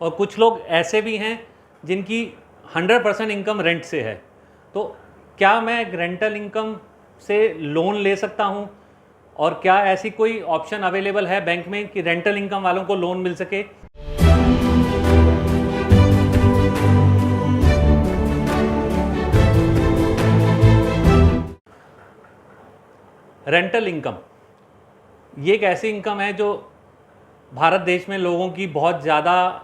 और कुछ लोग ऐसे भी हैं जिनकी 100% इनकम रेंट से है। तो क्या मैं रेंटल इनकम से लोन ले सकता हूं? और क्या ऐसी कोई ऑप्शन अवेलेबल है बैंक में कि रेंटल इनकम वालों को लोन मिल सके? रेंटल इनकम ये एक ऐसी इनकम है जो भारत देश में लोगों की बहुत ज़्यादा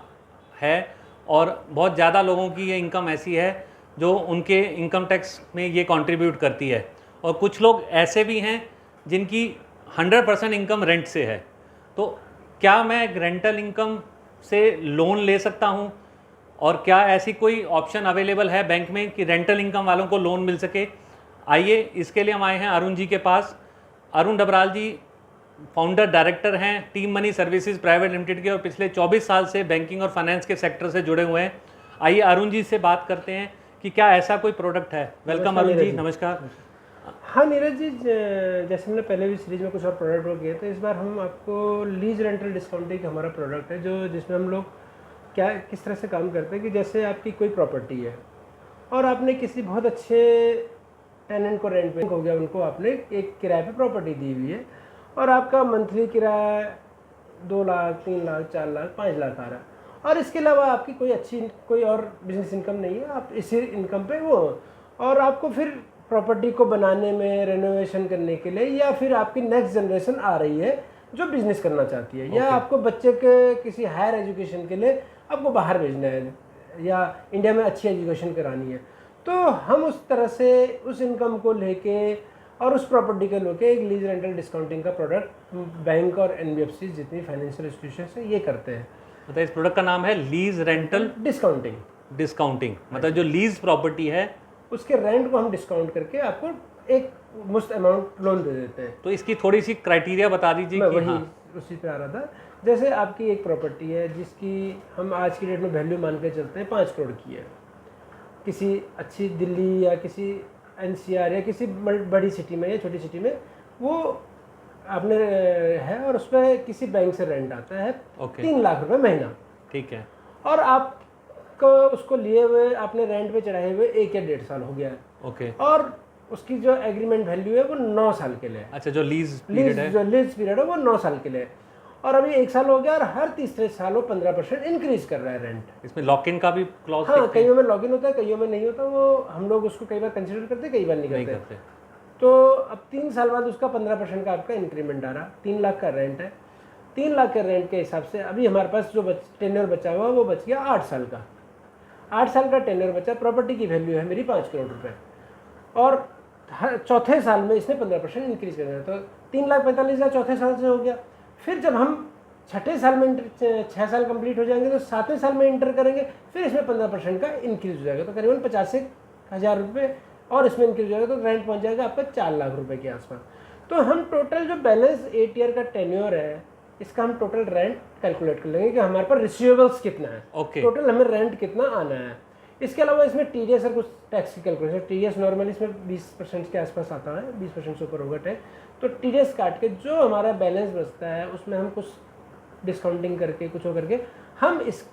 है, और बहुत ज़्यादा लोगों की ये इनकम ऐसी है जो उनके इनकम टैक्स में ये कंट्रीब्यूट करती है। और कुछ लोग ऐसे भी हैं जिनकी 100% इनकम रेंट से है। तो क्या मैं रेंटल इनकम से लोन ले सकता हूं? और क्या ऐसी कोई ऑप्शन अवेलेबल है बैंक में कि रेंटल इनकम वालों को लोन मिल सके? आइए, इसके लिए हम आए हैं अरुण जी के पास। अरुण डबराल जी फाउंडर डायरेक्टर हैं team money services private limited के, और पिछले 24 साल से बैंकिंग और फाइनेंस के सेक्टर से जुड़े हुए हैं। आइए अरुण जी से बात करते हैं कि क्या ऐसा कोई प्रोडक्ट है। वेलकम अरुण जी, नमस्कार। हाँ नीरज जी, जैसे हमने पहले भी सीरीज में कुछ और प्रोडक्ट वो किए, तो इस बार हम आपको लीज रेंटल डिस्काउंटिंग हमारा प्रोडक्ट है, जो जिसमें हम लोग किस तरह से काम करते हैं कि जैसे आपकी कोई प्रॉपर्टी है और आपने किसी बहुत अच्छे टेनेंट को रेंट पे हो गया, उनको आपने एक किराए पे प्रॉपर्टी दी हुई है और आपका मंथली किराया 2 लाख 3 लाख 4 लाख 5 लाख आ रहा है, और इसके अलावा आपकी कोई और बिजनेस इनकम नहीं है, आप इसी इनकम पे वो, और आपको फिर प्रॉपर्टी को बनाने में, रेनोवेशन करने के लिए, या फिर आपकी नेक्स्ट जनरेशन आ रही है जो बिजनेस करना चाहती है, या आपको बच्चे के किसी हायर एजुकेशन के लिए आपको बाहर भेजना है या इंडिया में अच्छी एजुकेशन करानी है, तो हम उस तरह से उस इनकम को लेके और उस प्रॉपर्टी को लेके एक लीज रेंटल डिस्काउंटिंग का प्रोडक्ट बैंक और एनबीएफसी जितनी फाइनेंशियल इंस्टीट्यूशन है ये करते हैं। मतलब इस प्रोडक्ट का नाम है लीज रेंटल डिस्काउंटिंग। मतलब जो लीज प्रॉपर्टी है उसके रेंट को हम डिस्काउंट करके आपको एक मुफ्त अमाउंट लोन दे देते हैं। तो इसकी थोड़ी सी क्राइटेरिया बता दीजिए। मैं वही उसी पे आ रहा था। जैसे आपकी एक प्रॉपर्टी है जिसकी हम आज की डेट में वैल्यू मान के चलते हैं 5 करोड़ की है, किसी अच्छी दिल्ली या किसी एनसीआर या किसी बड़ी सिटी में या छोटी सिटी में वो आपने है, और उस पर किसी बैंक से रेंट आता है 3 लाख रुपए महीना। ठीक है। और आपको उसको लिए हुए आपने रेंट पे चढ़ाए हुए 1 या 1.5 साल हो गया है। और उसकी जो एग्रीमेंट वैल्यू है वो 9 साल के लिए। अच्छा, जो लीज पीरियड है वो 9 साल के लिए, और अभी 1 साल हो गया, और हर तीसरे साल वो 15% इंक्रीज कर रहा है रेंट। इसमें लॉक इन का भी क्लॉज? हाँ, कईयों में लॉक इन होता है, कईयों में नहीं होता। वो हम लोग उसको कई बार कंसिडर करते, कई बार नहीं करते। तो अब 3 साल बाद उसका 15% का आपका इंक्रीमेंट आ रहा। 3 लाख का रेंट है, 3 लाख के रेंट के हिसाब से अभी हमारे पास जो टेन्योर बचा हुआ वो बच गया 8 साल का। 8 साल का टेन्योर बचा। प्रॉपर्टी की वैल्यू है मेरी 5 करोड़ रुपए, और चौथे साल में इसने 15% इंक्रीज कर दिया, तो 3,45,000 चौथे साल से हो गया। फिर जब हम छठे साल में 6 साल कंप्लीट हो जाएंगे तो 7वें साल में इंटर करेंगे, फिर इसमें 15% का इंक्रीज हो जाएगा, तो करीबन 50,000 रुपये और इसमें इंक्रीज हो जाएगा, तो रेंट पहुंच जाएगा आपका 4 लाख रुपए के आसपास। तो हम टोटल जो बैलेंस 8 ईयर का टेन्योर है, इसका हम टोटल रेंट कैलकुलेट कर लेंगे कि हमारे पास रिसीवेबल्स कितना है, टोटल हमें रेंट कितना आना है। इसके अलावा इसमें टीडीएस और कुछ टैक्स की कैलकुलेशन, टीडीएस नॉर्मली इसमें 20% के आसपास आता है, 20% से ऊपर होगा टैक्स, तो टीडीएस काट के जो हमारा बैलेंस बचता है उसमें हम कुछ डिस्काउंटिंग करके कुछ हो करके हम इस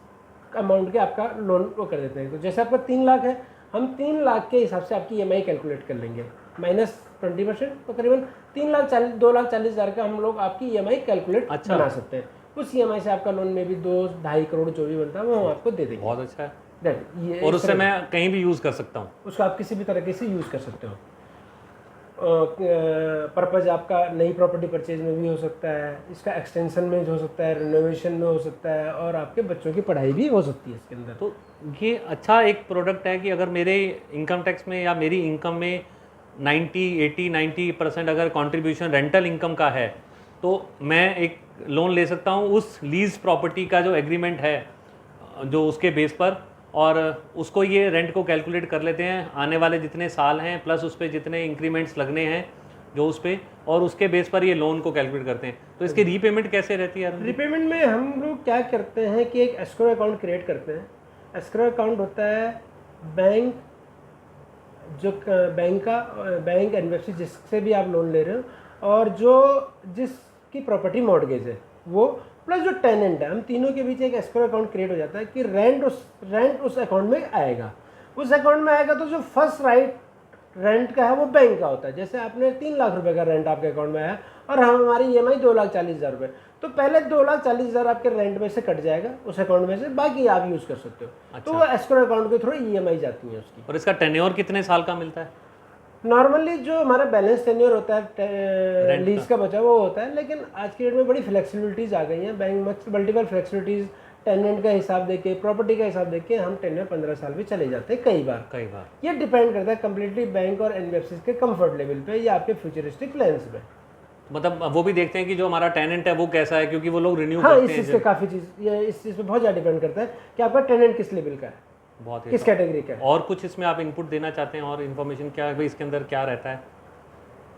अमाउंट के आपका लोन वो कर देते हैं। तो जैसे आपका 3 लाख है, हम 3 लाख के हिसाब से आपकी ईएमआई कैलकुलेट कर लेंगे माइनस 20%, तो करीबन 2,40,000 का हम लोग आपकी ईएमआई कैलकुलेट बना सकते हैं। उस ईएमआई से आपका लोन में भी 2-2.5 करोड़ जो भी बनता है वो हम आपको दे देंगे। बहुत अच्छा है। और उससे मैं कहीं भी यूज़ कर सकता हूँ? उसको आप किसी भी तरीके से यूज़ कर सकते हो। पर्पज़ आपका नई प्रॉपर्टी परचेज में भी हो सकता है, इसका एक्सटेंशन में हो सकता है, रिनोवेशन में हो सकता है, और आपके बच्चों की पढ़ाई भी हो सकती है इसके अंदर। तो ये अच्छा एक प्रोडक्ट है कि अगर मेरे इनकम टैक्स में या मेरी इनकम में 90% अगर कंट्रीब्यूशन रेंटल इनकम का है, तो मैं एक लोन ले सकता हूँ उस लीज प्रॉपर्टी का जो एग्रीमेंट है जो उसके बेस पर, और उसको ये रेंट को कैलकुलेट कर लेते हैं आने वाले जितने साल हैं प्लस उस पर जितने इंक्रीमेंट्स लगने हैं जो उस पर, और उसके बेस पर ये लोन को कैलकुलेट करते हैं। तो इसकी रीपेमेंट कैसे रहती है? रीपेमेंट में हम लोग क्या करते हैं कि एक एस्क्रो अकाउंट क्रिएट करते हैं। एस्क्रो अकाउंट होता है बैंक बैंक एनबीएफसी जिससे भी आप लोन ले रहे हो, और जिसकी प्रॉपर्टी मॉर्गेज है वो प्लस जो टेनेंट है, हम तीनों के बीच एक एस्क्रो अकाउंट क्रिएट हो जाता है कि रेंट उस अकाउंट में आएगा। उस अकाउंट में आएगा तो जो फर्स्ट राइट रेंट का है वो बैंक का होता है। जैसे आपने 3 लाख रुपए का रेंट आपके अकाउंट में आया और हमारी EMI 2,40,000 रुपये, तो पहले 2,40,000 आपके रेंट में से कट जाएगा उस अकाउंट में से, बाकी आप यूज़ कर सकते हो। अच्छा। तो वो एस्क्रो अकाउंट के थ्रू EMI जाती है उसकी। और इसका टेन्योर कितने साल का मिलता है? नॉर्मली जो हमारा बैलेंस टेन्योर होता है लीज का बचा वो होता है, लेकिन आज की डेट में बड़ी फ्लेक्सिबिलिटीज़ आ गई हैं। बैंक मल्टीपल फ्लेक्सिबिलिटीज़, टेनेंट का हिसाब देके, प्रॉपर्टी का हिसाब देके हम टेन्योर 15 साल भी चले जाते हैं कई बार। ये डिपेंड करता है कम्प्लीटली बैंक और NBFCs के कंफर्ट लेवल पे या आपके फ्यूचरिस्टिक प्लान्स पे। मतलब वो भी देखते हैं कि जो हमारा टेनेंट है वो कैसा है, क्योंकि वो लोग रिन्यू हाँ, करते इस हैं। चीज़ पे काफ़ी चीज़, ये इस चीज़ पे बहुत ज़्यादा डिपेंड करता है कि आपका टेनेंट किस लेवल का है, बहुत किस कैटेगरी का है। और कुछ इसमें आप इनपुट देना चाहते हैं और इन्फॉर्मेशन क्या है भाई इसके अंदर क्या रहता है?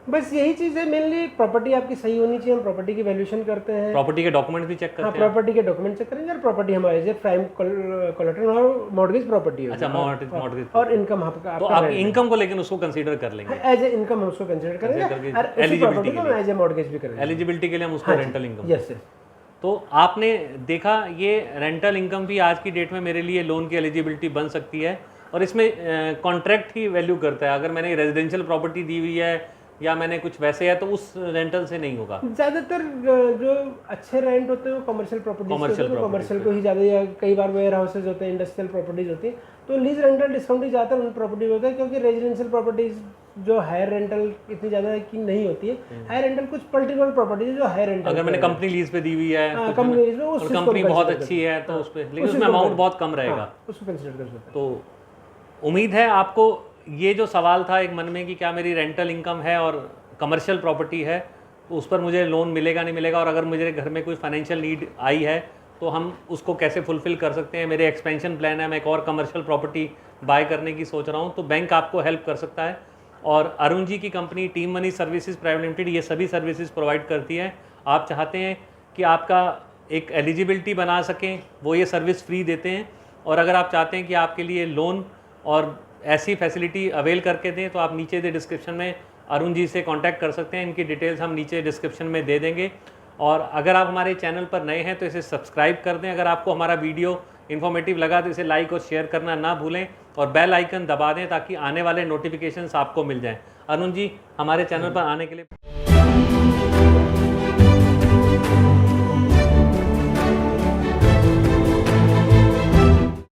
बस यही चीज़ है मेनली, प्रॉपर्टी आपकी सही होनी चाहिए। हम प्रॉपर्टी की वैल्यूएशन करते हैं, प्रॉपर्टी के डॉक्यूमेंट भी चेक करते हाँ, हैं? प्रॉपर्टी के डॉक्यूमेंट चेक करेंगे और प्रॉपर्टी हमारे जो प्राइम कोलेटरल और मॉर्गेज प्रॉपर्टी है। अच्छा, मॉर्गेज और इनकम आपका, तो आप इनकम को लेकिन उसको कंसीडर कर लेंगे एज ए इनकम, हम उसको कंसीडर करेंगे और उसी प्रॉपर्टी को एज ए मॉर्गेज भी करेंगे। एलिजिबिलिटी के लिए हम उसको रेंटल इनकम। यस। तो आपने देखा ये रेंटल इनकम भी आज की डेट में मेरे लिए लोन की एलिजिबिलिटी बन सकती है, और इसमें कॉन्ट्रैक्ट ही वैल्यू करता है। अगर मैंने रेजिडेंशियल प्रॉपर्टी दी हुई है या मैंने कुछ वैसे है तो उस रेंटल से नहीं होगा। ज़्यादातर जो अच्छे रेंट होते हैं वो कमर्शियल प्रॉपर्टीज कमर्शियल को ही ज़्यादा, या कई बार वेयर हाउसेज होते हैं, इंडस्ट्रियल प्रॉपर्टीज होती हैं, तो लीज रेंटल डिस्काउंट ही ज़्यादातर उन प्रॉपर्टी होता है, क्योंकि रेजिडेंशियल प्रॉपर्टीज जो हायर रेंटल इतनी ज़्यादा की नहीं होती है। हायर रेंटल कुछ पर्टिकुलर प्रॉपर्टीज जो हायर रेंटल, अगर मैंने कंपनी लीज पे दी हुई है, कंपनी लीज में, और कंपनी बहुत अच्छी है तो उस पे, लेकिन उसमें अमाउंट बहुत कम रहेगा, उसको कंसीडर कर सकते हैं। तो उम्मीद है आपको ये जो सवाल था एक मन में कि क्या मेरी रेंटल इनकम है और कमर्शियल प्रॉपर्टी है तो उस पर मुझे लोन मिलेगा नहीं मिलेगा, और अगर मुझे घर में कोई फाइनेंशियल नीड आई है तो हम उसको कैसे फुलफिल कर सकते हैं। मेरे एक्सपेंशन प्लान है, मैं एक और कमर्शियल प्रॉपर्टी बाय करने की सोच रहा हूँ, तो बैंक आपको हेल्प कर सकता है। और अरुण जी की company team money services private limited ये सभी सर्विसेज प्रोवाइड करती है। आप चाहते हैं कि आपका एक एलिजिबिलिटी बना सकें, वो ये सर्विस फ्री देते हैं। और अगर आप चाहते हैं कि आपके लिए लोन और ऐसी फैसिलिटी अवेल करके दें तो आप नीचे दे डिस्क्रिप्शन में अरुण जी से कांटेक्ट कर सकते हैं। इनकी डिटेल्स हम नीचे डिस्क्रिप्शन में दे देंगे। और अगर आप हमारे चैनल पर नए हैं तो इसे सब्सक्राइब कर दें। अगर आपको हमारा वीडियो इन्फॉर्मेटिव लगा तो इसे लाइक और शेयर करना ना भूलें, और बेल आइकन दबा दें ताकि आने वाले नोटिफिकेशंस आपको मिल जाएं। अरुण जी, हमारे चैनल पर आने के लिए